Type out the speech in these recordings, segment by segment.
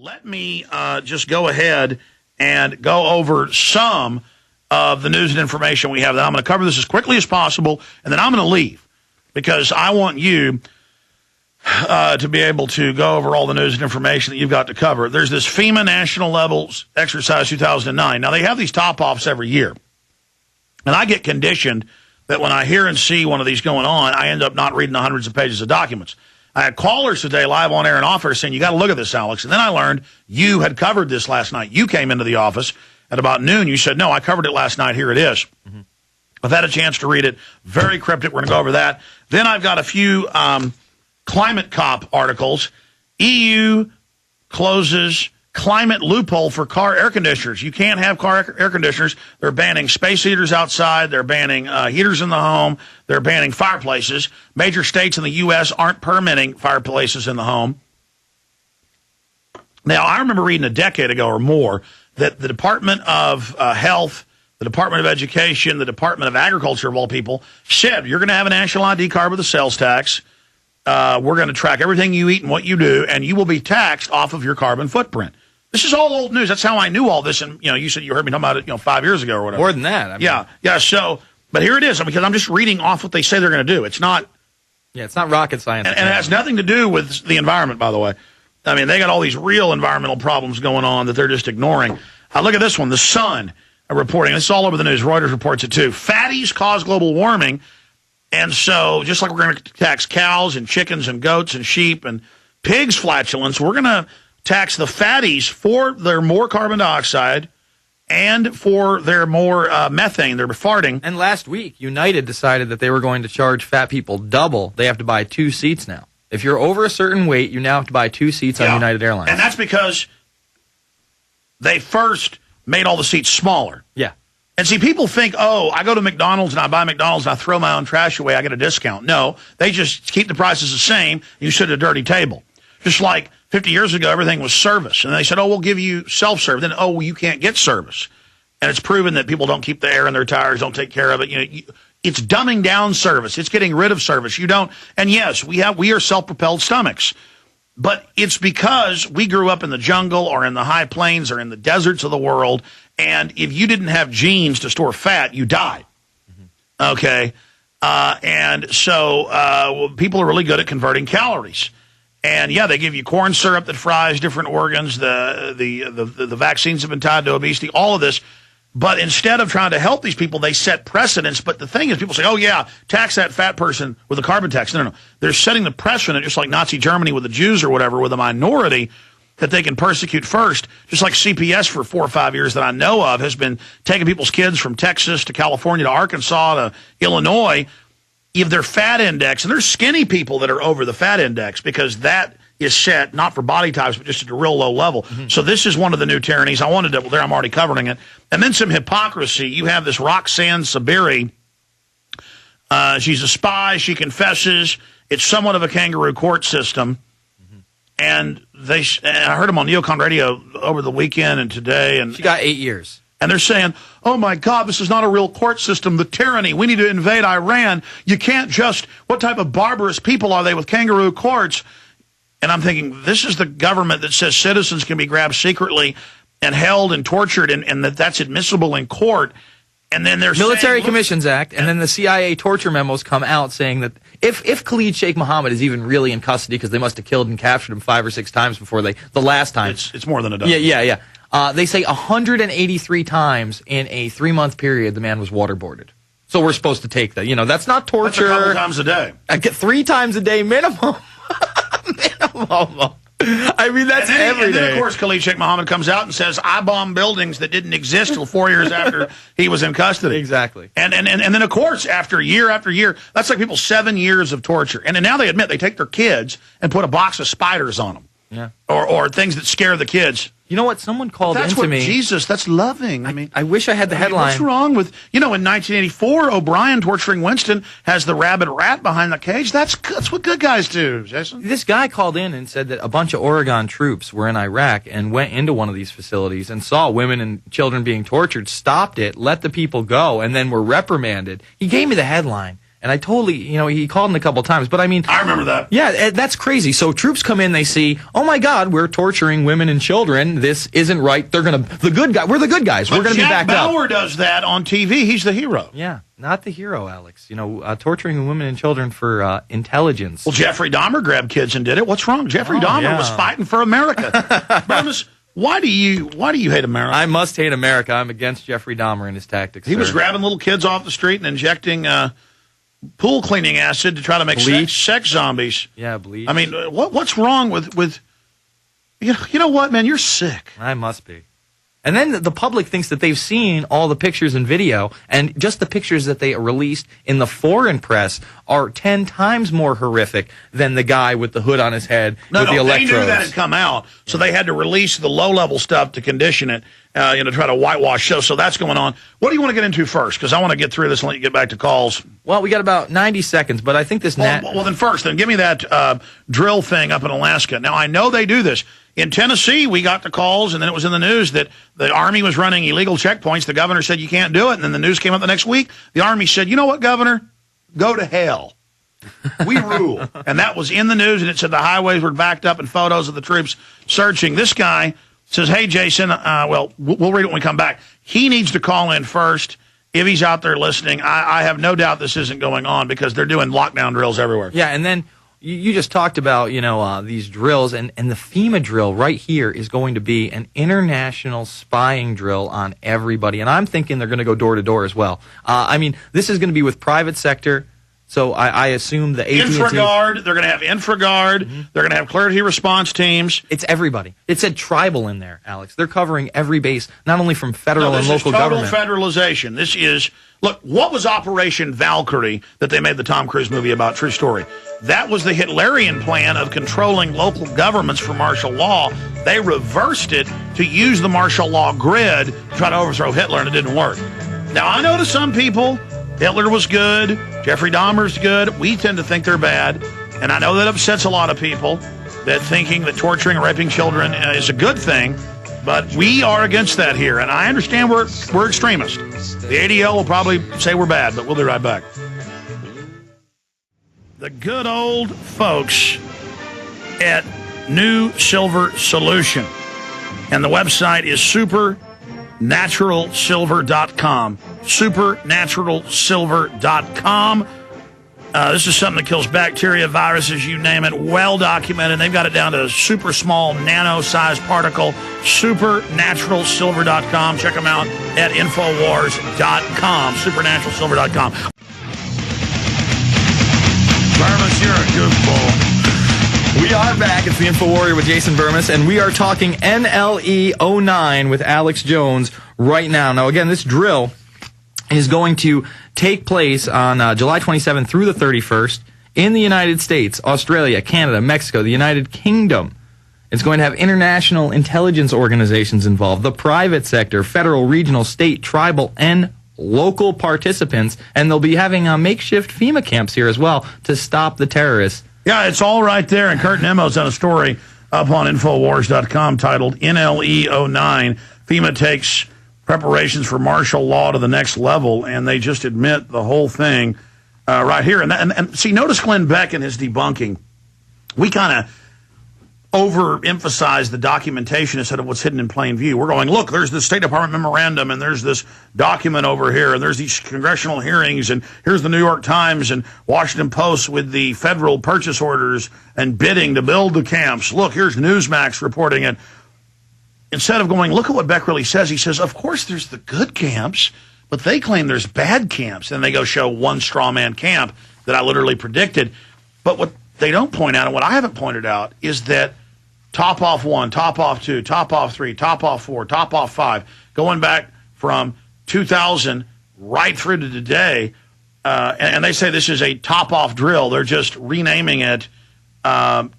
Let me just go ahead and go over some of the news and information we have. I'm going to cover this as quickly as possible, and then I'm going to leave because I want you to be able to go over all the news and information that you've got to cover. There's this FEMA National Levels Exercise 2009. Now, they have these top-offs every year, and I get conditioned that when I hear and see one of these going on, I end up not reading the hundreds of pages of documents. I had callers today live on air and off air saying, you got to look at this, Alex. And then I learned you had covered this last night. You came into the office at about noon. You said, no, I covered it last night. Here it is. Mm-hmm. I've had a chance to read it. Very cryptic. We're going to go over that. Then I've got a few climate cop articles. EU closes climate loophole for car air conditioners. You can't have car air conditioners. They're banning space heaters outside. They're banning heaters in the home. They're banning fireplaces. Major states in the U.S. aren't permitting fireplaces in the home. Now, I remember reading a decade ago or more that the Department of Health, the Department of Education, the Department of Agriculture, of all people, said you're going to have a national ID card with a sales tax. We're going to track everything you eat and what you do, and you will be taxed off of your carbon footprint. This is all old news. That's how I knew all this. And, you said you heard me talking about it, 5 years ago or whatever. More than that. I mean. Yeah. So, but here it is, because I'm just reading off what they say they're going to do. It's not. Yeah, it's not rocket science. And it has nothing to do with the environment, by the way. I mean, they got all these real environmental problems going on that they're just ignoring. Look at this one. The Sun reporting. This is all over the news. Reuters reports it too. Fatties cause global warming. And so, just like we're going to tax cows and chickens and goats and sheep and pigs' flatulence, we're going to tax the fatties for their more carbon dioxide and for their more methane, their farting. And last week, United decided that they were going to charge fat people double. They have to buy 2 seats now. If you're over a certain weight, you now have to buy 2 seats on United Airlines. And that's because they first made all the seats smaller. Yeah. And see, people think, I go to McDonald's and I buy McDonald's and I throw my own trash away, I get a discount. No, they just keep the prices the same. You sit at a dirty table. Just like 50 years ago, everything was service. And they said, we'll give you self-serve. Then, you can't get service. And it's proven that people don't keep the air in their tires, don't take care of it. It's dumbing down service. It's getting rid of service. You don't. And yes, we are self-propelled stomachs. But it's because we grew up in the jungle or in the high plains or in the deserts of the world. And if you didn't have genes to store fat, you died. Mm-hmm. Okay. And so people are really good at converting calories. And they give you corn syrup that fries different organs. The vaccines have been tied to obesity, all of this. But instead of trying to help these people, they set precedents. But the thing is, people say, tax that fat person with a carbon tax. No. They're setting the precedent, just like Nazi Germany with the Jews or whatever, with a minority that they can persecute first. Just like CPS for 4 or 5 years that I know of has been taking people's kids from Texas to California to Arkansas to Illinois. If their fat index, and there's skinny people that are over the fat index because that is set not for body types, but just at a real low level. Mm-hmm. So this is one of the new tyrannies. I'm already covering it. And then some hypocrisy. You have this Roxanne Saberi. She's a spy. She confesses. It's somewhat of a kangaroo court system. Mm-hmm. And I heard them on Neocon Radio over the weekend and today. And she got 8 years. And they're saying, oh, my God, this is not a real court system, the tyranny. We need to invade Iran. You can't what type of barbarous people are they with kangaroo courts? And I'm thinking, this is the government that says citizens can be grabbed secretly and held and tortured and that's admissible in court. And then there's Military Commissions Act, and then the CIA torture memos come out saying that if Khalid Sheikh Mohammed is even really in custody because they must have killed and captured him 5 or 6 times before the last time. It's more than a dozen. Yeah. They say 183 times in a 3-month period the man was waterboarded. So we're supposed to take that. That's not torture. That's a couple times a day. I get 3 times a day minimum. Minimum. I mean, that's every day. And then, of course, Khalid Sheikh Mohammed comes out and says, I bombed buildings that didn't exist till 4 years after he was in custody. Exactly. And then, of course, after year, that's like people 7 years of torture. And then now they admit they take their kids and put a box of spiders on them. Yeah. Or things that scare the kids. You know what? Someone called into me. Jesus, that's loving. I wish I had the headline. What's wrong with, in 1984, O'Brien torturing Winston has the rabid rat behind the cage. That's what good guys do, Jason. This guy called in and said that a bunch of Oregon troops were in Iraq and went into one of these facilities and saw women and children being tortured, stopped it, let the people go, and then were reprimanded. He gave me the headline. And I totally, he called in a couple times, but I mean, I remember that. Yeah, that's crazy. So troops come in, they see, oh my God, we're torturing women and children. This isn't right. We're the good guys. We're going to be backed up. Jack Bauer does that on TV. He's the hero. Yeah, not the hero, Alex. Torturing women and children for intelligence. Well, Jeffrey Dahmer grabbed kids and did it. What's wrong? Jeffrey Dahmer was fighting for America. Bermas, why do you hate America? I must hate America. I'm against Jeffrey Dahmer and his tactics. He was grabbing little kids off the street and injecting pool cleaning acid to try to make sex zombies. Yeah, bleach. I mean, what's wrong with you know what, man? You're sick. I must be. And then the public thinks that they've seen all the pictures and video, and just the pictures that they released in the foreign press are 10 times more horrific than the guy with the hood on his head with the electrodes. They knew that had come out, so they had to release the low-level stuff to condition it, to try to whitewash. So that's going on. What do you want to get into first? Because I want to get through this and let you get back to calls. Well, we got about 90 seconds, but I think this... Well, then first, give me that drill thing up in Alaska. Now, I know they do this. In Tennessee, we got the calls, and then it was in the news that the Army was running illegal checkpoints. The governor said, you can't do it. And then the news came up the next week. The Army said, you know what, Governor? Go to hell. We rule. And that was in the news, and it said the highways were backed up and photos of the troops searching. This guy says, hey, Jason, we'll read it when we come back. He needs to call in first. If he's out there listening, I have no doubt this isn't going on because they're doing lockdown drills everywhere. Yeah, and then... You just talked about, these drills, and the FEMA drill right here is going to be an international spying drill on everybody. And I'm thinking they're going to go door to door as well. This is going to be with private sector. So I assume the AT&T... InfraGard, they're going to have InfraGard, they're going to have clarity response teams. It's everybody. It said tribal in there, Alex. They're covering every base, not only from federal and local government. This is total federalization. This is... Look, what was Operation Valkyrie that they made the Tom Cruise movie about? True story. That was the Hitlerian plan of controlling local governments for martial law. They reversed it to use the martial law grid to try to overthrow Hitler, and it didn't work. Now, I know to some people, Hitler was good, Jeffrey Dahmer's good. We tend to think they're bad, and I know that upsets a lot of people, that thinking that torturing and raping children is a good thing, but we are against that here, and I understand we're extremists. The ADL will probably say we're bad, but we'll be right back. The good old folks at New Silver Solution, and the website is supernaturalsilver.com. Supernaturalsilver.com. This is something that kills bacteria, viruses, you name it, well documented. They've got it down to a super small nano-sized particle. Supernaturalsilver.com. Check them out at INFOWARRIOR.com. Supernaturalsilver.com. Bermas, you're a goofball. We are back. It's the InfoWarrior with Jason Bermas, and we are talking NLE 09 with Alex Jones right now. Now, again, this drill is going to take place on July 27th through the 31st in the United States, Australia, Canada, Mexico, the United Kingdom. It's going to have international intelligence organizations involved, the private sector, federal, regional, state, tribal, and local participants, and they'll be having makeshift FEMA camps here as well to stop the terrorists. Yeah, it's all right there, and Kurt Nemo's done a story up on Infowars.com titled NLE 09. FEMA takes preparations for martial law to the next level, and they just admit the whole thing right here. And see, notice Glenn Beck in his debunking. We kind of overemphasize the documentation instead of what's hidden in plain view. We're going, look, there's this State Department memorandum, and there's this document over here, and there's these congressional hearings, and here's the New York Times and Washington Post with the federal purchase orders and bidding to build the camps. Look, here's Newsmax reporting it. Instead of going, look at what Beck really says, he says, of course there's the good camps, but they claim there's bad camps. And they go show one straw man camp that I literally predicted. But what they don't point out, and what I haven't pointed out, is that top off 1, top off 2, top off 3, top off 4, top off 5, going back from 2000 right through to today, and they say this is a top off drill. They're just renaming it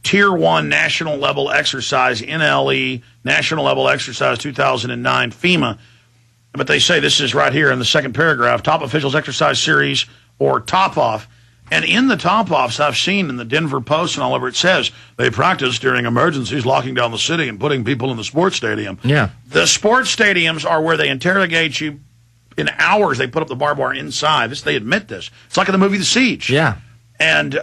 Tier 1 National Level Exercise, NLE, National Level Exercise 2009, FEMA. But they say this is right here in the second paragraph, Top Officials Exercise Series, or Top Off. And in the Top Offs I've seen in the Denver Post and all over, it says they practice during emergencies, locking down the city and putting people in the sports stadium. Yeah. The sports stadiums are where they interrogate you in hours they put up the barbed wire inside. They admit this. It's like in the movie The Siege. Yeah. And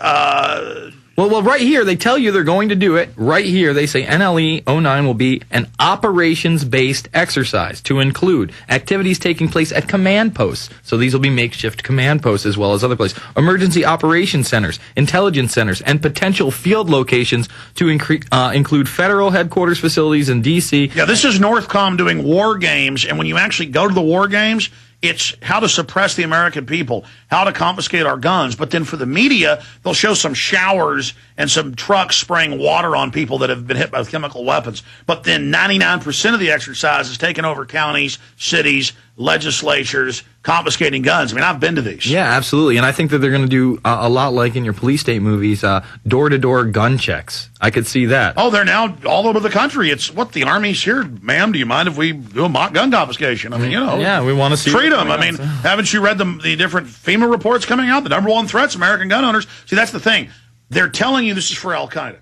well, right here they tell you they're going to do it. Right here they say NLE 09 will be an operations-based exercise to include activities taking place at command posts. So these will be makeshift command posts as well as other places. Emergency operations centers, intelligence centers, and potential field locations to include federal headquarters facilities in D.C. Yeah, this is Northcom doing war games, and when you actually go to the war games, it's how to suppress the American people, how to confiscate our guns. But then for the media, they'll show some showers and some trucks spraying water on people that have been hit by chemical weapons. But then 99% of the exercise is taking over counties, cities, legislatures, confiscating guns. I mean, I've been to these. Yeah, absolutely. And I think that they're going to do a lot like in your police state movies, door-to-door gun checks. I could see that. Oh, they're now all over the country. It's what the Army's here. Ma'am, do you mind if we do a mock gun confiscation? I mean, you know. Yeah, we want to see. Treat them. I mean, haven't you read the different FEMA reports coming out? The number one threats, American gun owners. See, that's the thing. They're telling you this is for Al-Qaeda.